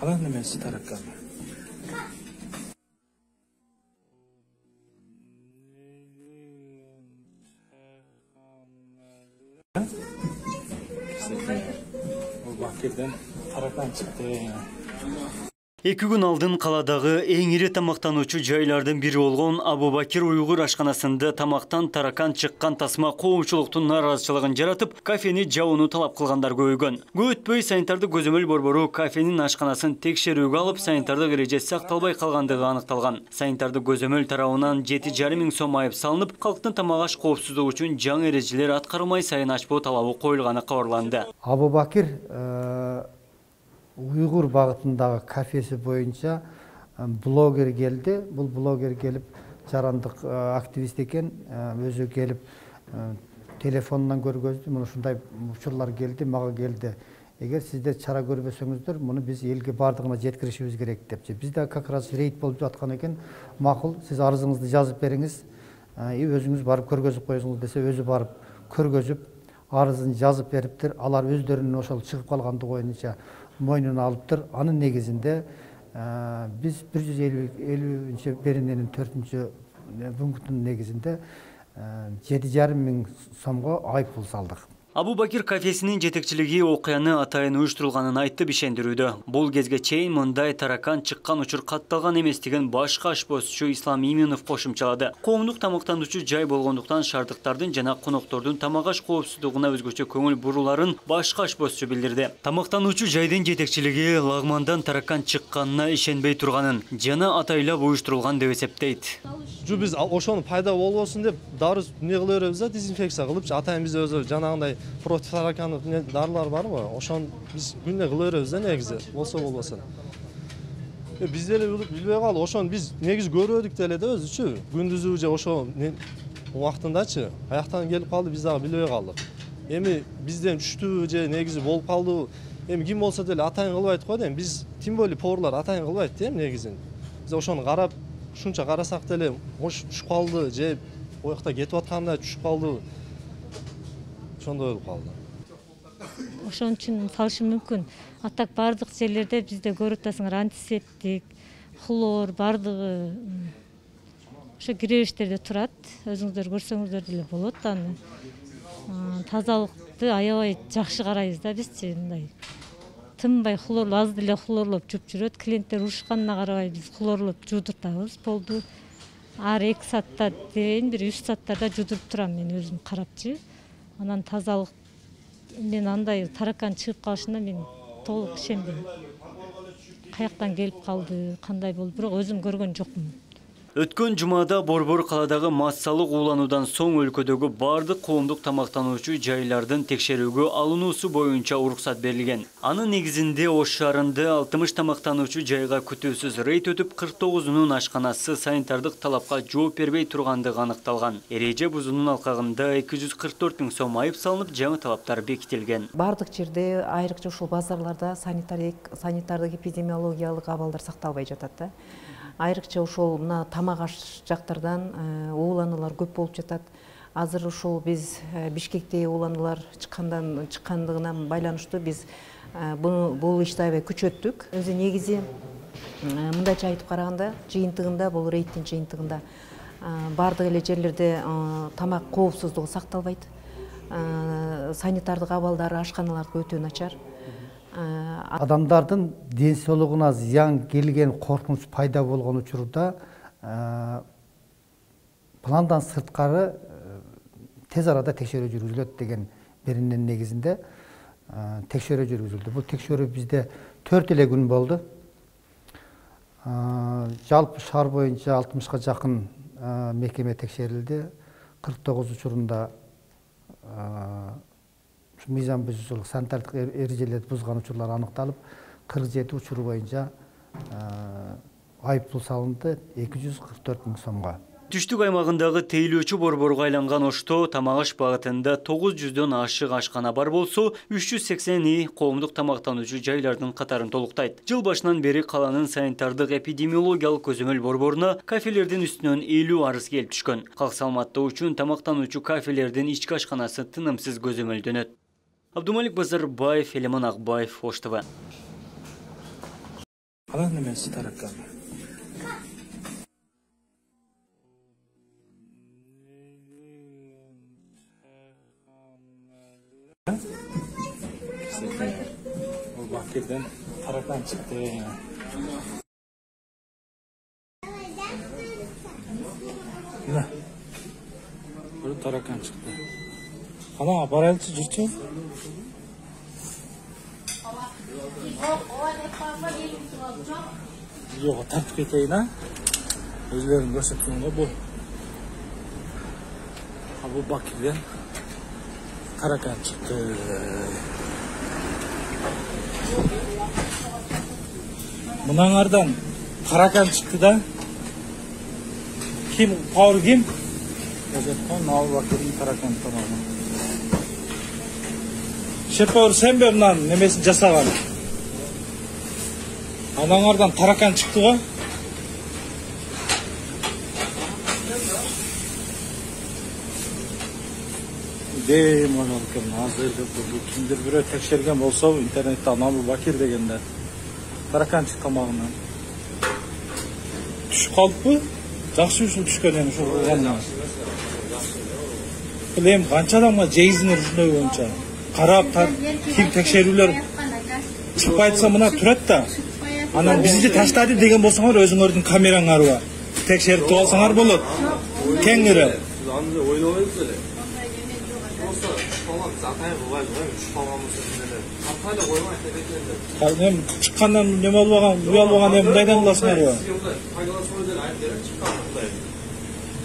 Alan nemesi tarakkan. O bakirden tarakkan çıktı. 2 gün aldın kaladagı eң ири тамактануучу жайлардын бири болгон Абу Бакир уйгур ашканасында тамактан таракан чыккан тасма коомчулуктун нааразычылыгын жаратып, кафени жабууну талап кылгандар көбөйгөн. Көп өтпөй санитардык көзөмөл борбору кафенин ашканасын текшерүүгө алып, санитардык эреже сакталбай калгандыгы аныкталган. Санитардык көзөмөл тарабынан 7,5 миң сом айып салынып, калктын тамак аш коопсуздугу үчүн жаңы эрежелер аткарылмай сайын ачпоо талабы коюлганы кабарланды. Абу Бакир Уйгур багытындагы кафеси боюнча блогер келди. Бул блогер келип жарандык активист экен, өзү келип телефонунан көргөздү. Муну ушундай учурлар келди, мага келди. Эгер сиздер чара көрбөсөңүздөр, муну биз элге бардыгына жеткиришибиз керек депчи. Бизде как раз рейд болуп жаткан экен. Макул, сиз арызыңызды жазып бериңиз, өзүңүз барып көргөзүп коюңуз десе, өзү барып көргөзүп, арызын жазып бериптир. Алар өздөрүнүн ошол чыгып калгандыгы боюнча мойнуна алыптыр. Анын негизинде биз 150 берененин 4 пунктунун негизинде 7,5 миң сомго айыппул салдык. Абу Бакир кафесинин жетекчилиги окуяны атайын уюштурулганын айтып ишендирүүдө. Бул кезге чейин мындай таракан чыккан учур катталган эмес деген башка ашпозчу Ислам Именов кошумчалады. Коомдук тамактануучу жай болгондуктан шаардыктардын жана коноктордун тамак аш коопсуздугуна өзгөчө көңүл буруларын башка ашпозчу билдирди. Тамактануучу жайдын жетекчилиги лагмандан таракан чыкканына ишенбей турганын жана атайлап уюштурулган деп эсептейт. Биз ошону пайда болбосун деп дару эмне кыла беребиз да, дезинфекция кылып, атайын биз өзү жанагындай против таракандык дарылар барбы? Ошону биз күнүнө кыла беребиз да негизи, болсо болбосун. Биз деле билбей калдык, ошону биз негизи көрбөдүк деле да өзүчү. Күндүзү же ошо убактындачы, каяктан келип калды биз дагы билбей калдык. Эми бизден түштүбү же негизи болуп калдыбы? Эми ким болсо деле атайын кылбайт го дейм. Биз тем более поварлар атайын кылбайт дейм негизин. Биз ошону карап, ушунча карасак деле түшүп калды же оякта кетип атканда түшүп калды. Ошондой болуп калды. Ошон үчүн салышы мүмкүн. Атак бардык жерлерде бизде көрүп атасыңар антисептик, хлор бардыгы ошо киребиштерде турат. Өзүңүздөр көрсөңүздөр деле болот аны. Тазалыкты аябай жакшы карайбыз да бизчи, мындай. Тынбай хлорлуу, аз деле хлорлоп жууп жүрөт. Клиенттер урушканына карабай биз хлорлоп жуудуртабыз. Болду. Ар 2 саатта дейин бир 3 сааттарда жуудуруп турам мен өзүм карапчы. Анан тазалык мен андай таракан чыгып калышына мен толук ишенбейм. Каяктан келип калды, кандай болду, бирок өзүм көргөн жокмун. Өткөн жумада Борбор каладагы массалык уулануудан соң өлкөдөгү бардык коомдук тамактануучу жайлардын текшерүүгө алынуусу боюнча уруксат берилген. Анын негизинде Ош шаарында 60 тамактануучу жайга күтүүсүз рейд өтүп, 49-унун ашканасы санитардык талапка жооп бербей тургандыгы аныкталган. Эреже бузуунун алкагында 244 миң сом айып салынып, жаңы талаптар бекитилген. Бардык жерде айрыкча ушул базарларда санитардык эпидемиологиялык абалдар сакталбай жатат да. Айрыкча ушул мына тамак аш жактардан уулануулар көп болуп жатат. Азыр ушул биз Бишкектеги уулануулар чыккандыгына байланыштуу биз бул ишти аябай күчөттүк. Өзү негизи мындайча айтып караганда, жыйынтыгында бул рейдтин жыйынтыгында бардык эле жерлерде тамак коопсуздугу сакталбайт. Санитардык абалдары ашканаларда өтө начар. Адамдардын ден соолугуна зыян келген, коркунуч пайда болгон учурда пландан сырткары тез арада текшерүү жүргүзүлөт деген берененин негизинде текшерүү жүргүзүлдү. Бул текшерүү бизде 4 эле күн болду. Жалпы шаар боюнча 60га жакын мекеме текшерилди. 49 учурунда мыйзам бузуучулук, санитардык эрежелерди бузган учурлар аныкталып, 47 учуру боюнча айыппул салынды 244 миң сомго. Түштүк аймагындагы тейлөөчү борборго айланган Ошто тамак аш багытында 900дөн ашык ашкана бар болсо, 380 коомдук тамактануучу жайлардын катарын толуктайт. Жыл башынан бери каланын санитардык эпидемиологиялык көзөмөл борборуна кафелердин үстүнөн 50 арыз келип түшкөн. Калк саламаттык үчүн тамактануучу кафелердин ички ашканасы тынымсыз көзөмөлдөнөт. Абдумалик Базарбаев, Элемон Акбаев, Ош ТВ. Qana nemesi tarakkan? O bakirden tarakkan çıktı. Ne? Böyle tarakkan çıktı. Ana paralçı жүрчү. Yok, tartip keteyin ha. Özlerini görsetkenге bu. Abu Bakir'den tarakkan çıktı. Bunlardan tarakkan çıktı da kim? Power kim? Abu Bakir'in tarakkan tamamı. Şepower sen be bundan nemesini jasagan. Anаңардан таrakkan çıktı ga? Deyim olalım. Hazırda bu kimdir biri tekşergen bolsa internette Abu Bakir degende. Tarakkan çıktı tamamından. Düşüp kalıppı? Жақсы ушул түшкөн эми ушул кылганына. Бул эми канча адамга жейизиңер ушундай боюнча карап ким текшерүүлөр чыкпай атса мына турат да. Анан бизди таштады деген болсоңор өзүңөрдүн камераңар бар. Текшерип алсаңар болот. Кеңири. Аны ойлойбуз эле. Болсо, шолак затайы кылбайбыз го, үч калганбыз эле. Картайла коймай текшерди. Эми чыккандан неме болбогон, уялбаган эми мындайдан кыласыңар го.